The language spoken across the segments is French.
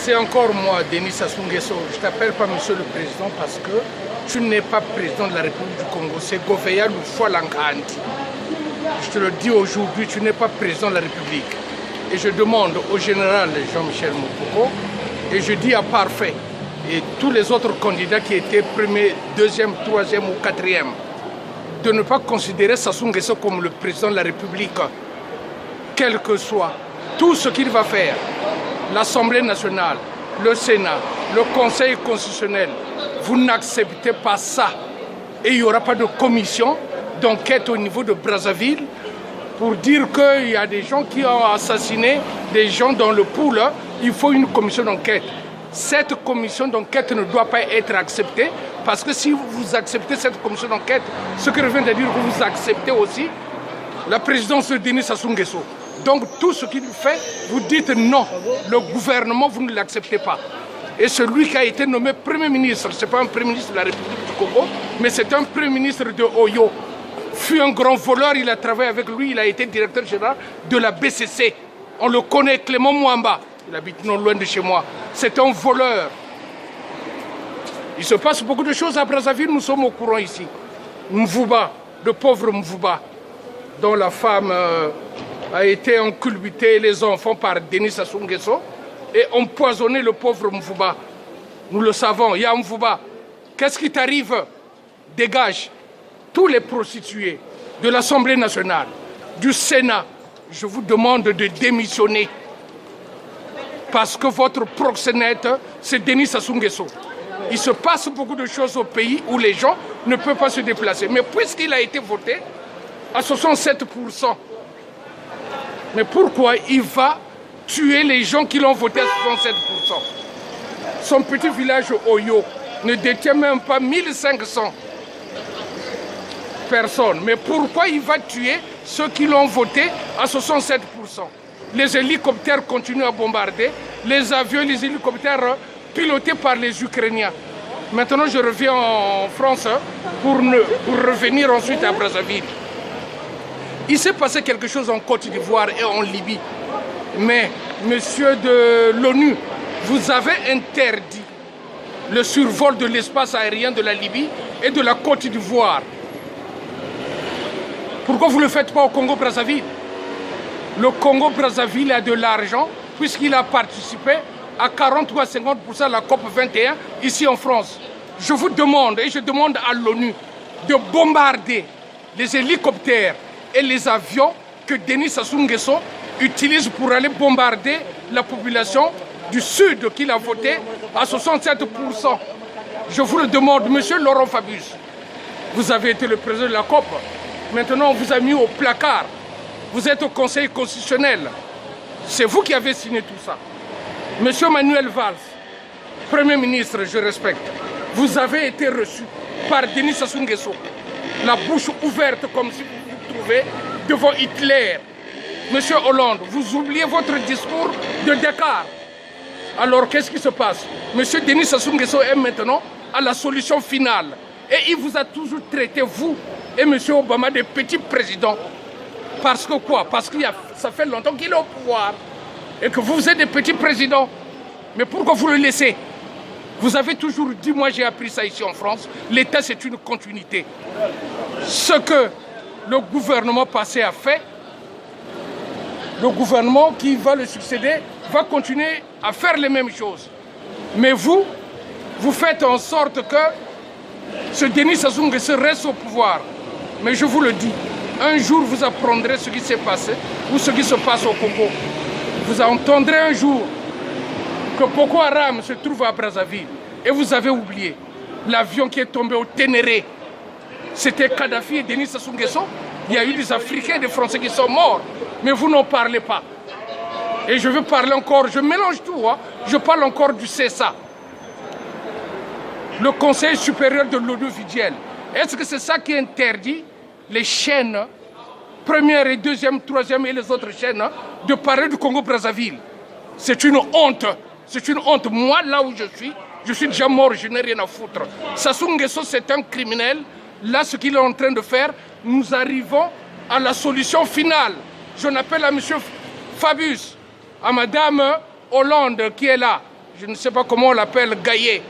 C'est encore moi, Denis Sassou Nguesso. Je t'appelle pas Monsieur le Président parce que tu n'es pas président de la République du Congo. C'est Gouveia Loufoua-Lankanti. Je te le dis aujourd'hui, tu n'es pas président de la République. Et je demande au général Jean-Michel Moukoko, et je dis à Parfait, et tous les autres candidats qui étaient premier, deuxième, troisième ou quatrième, de ne pas considérer Sassou Nguesso comme le président de la République, quel que soit tout ce qu'il va faire. L'Assemblée nationale, le Sénat, le Conseil constitutionnel, vous n'acceptez pas ça. Et il n'y aura pas de commission d'enquête au niveau de Brazzaville pour dire qu'il y a des gens qui ont assassiné des gens dans le pool. Il faut une commission d'enquête. Cette commission d'enquête ne doit pas être acceptée parce que si vous acceptez cette commission d'enquête, ce que je viens de dire, vous acceptez aussi la présidence de Denis Sassou Nguesso. Donc tout ce qu'il fait, vous dites non. Le gouvernement, vous ne l'acceptez pas. Et celui qui a été nommé Premier ministre, ce n'est pas un Premier ministre de la République du Congo, mais c'est un Premier ministre de Oyo. Fut un grand voleur, il a travaillé avec lui, il a été directeur général de la BCC. On le connaît, Clément Mwamba. Il habite non loin de chez moi. C'est un voleur. Il se passe beaucoup de choses à Brazzaville, nous sommes au courant ici. Mvouba, le pauvre Mvouba, dont la femme a été inculbutée, les enfants, par Denis Sassou Nguesso, et empoisonné le pauvre Mvouba. Nous le savons, il y a Mvouba. Qu'est-ce qui t'arrive? Dégage. Tous les prostitués de l'Assemblée nationale, du Sénat, je vous demande de démissionner. Parce que votre proxénète, c'est Denis Sassou Nguesso. Il se passe beaucoup de choses au pays où les gens ne peuvent pas se déplacer. Mais puisqu'il a été voté à 67%, mais pourquoi il va tuer les gens qui l'ont voté à 67%? Son petit village Oyo ne détient même pas 1500 personnes. Mais pourquoi il va tuer ceux qui l'ont voté à 67%? Les hélicoptères continuent à bombarder, les avions et les hélicoptères pilotés par les Ukrainiens. Maintenant, je reviens en France pour revenir ensuite à Brazzaville. Il s'est passé quelque chose en Côte d'Ivoire et en Libye. Mais, monsieur de l'ONU, vous avez interdit le survol de l'espace aérien de la Libye et de la Côte d'Ivoire. Pourquoi vous ne le faites pas au Congo-Brazzaville? Le Congo-Brazzaville a de l'argent puisqu'il a participé à 40 ou à 50% à la COP 21 ici en France. Je vous demande, et je demande à l'ONU, de bombarder les hélicoptères et les avions que Denis Sassou Nguesso utilise pour aller bombarder la population du Sud qu'il a voté à 67%. Je vous le demande, monsieur Laurent Fabius, vous avez été le président de la COP, maintenant on vous a mis au placard, vous êtes au Conseil constitutionnel, c'est vous qui avez signé tout ça. Monsieur Manuel Valls, Premier ministre, je respecte, vous avez été reçu par Denis Sassou Nguesso, la bouche ouverte comme si vous vous trouvez devant Hitler. Monsieur Hollande, vous oubliez votre discours de Dakar. Alors qu'est-ce qui se passe? Monsieur Denis Sassou Nguesso est maintenant à la solution finale. Et il vous a toujours traité, vous et monsieur Obama, des petits présidents. Parce que quoi? Parce que ça fait longtemps qu'il est au pouvoir. Et que vous êtes des petits présidents. Mais pourquoi vous le laissez? Vous avez toujours dit, moi j'ai appris ça ici en France, l'État c'est une continuité. Ce que le gouvernement passé a fait, le gouvernement qui va le succéder va continuer à faire les mêmes choses. Mais vous faites en sorte que ce Denis Sassou Nguesso reste au pouvoir. Mais je vous le dis, un jour vous apprendrez ce qui s'est passé ou ce qui se passe au Congo. Vous entendrez un jour que Boko Haram se trouve à Brazzaville. Et vous avez oublié l'avion qui est tombé au Ténéré. C'était Kadhafi et Denis Sassou Nguesso. Il y a eu des Africains et des Français qui sont morts. Mais vous n'en parlez pas. Et je veux parler encore, je mélange tout, hein. Je parle encore du CSA. Le Conseil supérieur de l'audiovisuel. Est-ce que c'est ça qui interdit les chaînes, première et deuxième, troisième et les autres chaînes, de parler du Congo-Brazzaville? C'est une honte. C'est une honte. Moi, là où je suis déjà mort, je n'ai rien à foutre. Sassou Nguesso, c'est un criminel. Là, ce qu'il est en train de faire, nous arrivons à la solution finale. Je n'appelle à M. Fabius, à Mme Hollande qui est là. je ne sais pas comment on l'appelle, Gaillet,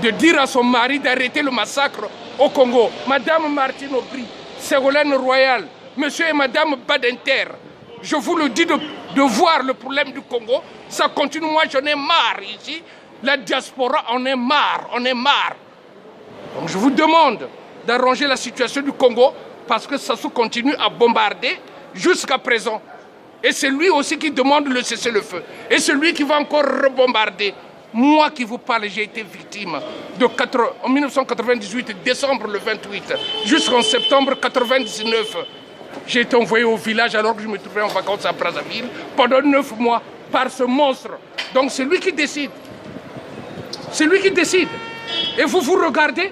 de dire à son mari d'arrêter le massacre au Congo. Madame Martine Aubry, Ségolène Royal, monsieur et madame Badinter, je vous le dis de voir le problème du Congo. Ça continue, moi j'en ai marre ici. La diaspora, on est marre, on est marre. Donc je vous demande d'arranger la situation du Congo parce que Sassou continue à bombarder jusqu'à présent. Et c'est lui aussi qui demande le cessez-le-feu. Et c'est lui qui va encore rebombarder. Moi qui vous parle, j'ai été victime en 1998, décembre le 28, jusqu'en septembre 1999. J'ai été envoyé au village alors que je me trouvais en vacances à Brazzaville pendant 9 mois par ce monstre. Donc c'est lui qui décide. C'est lui qui décide. Et vous regardez,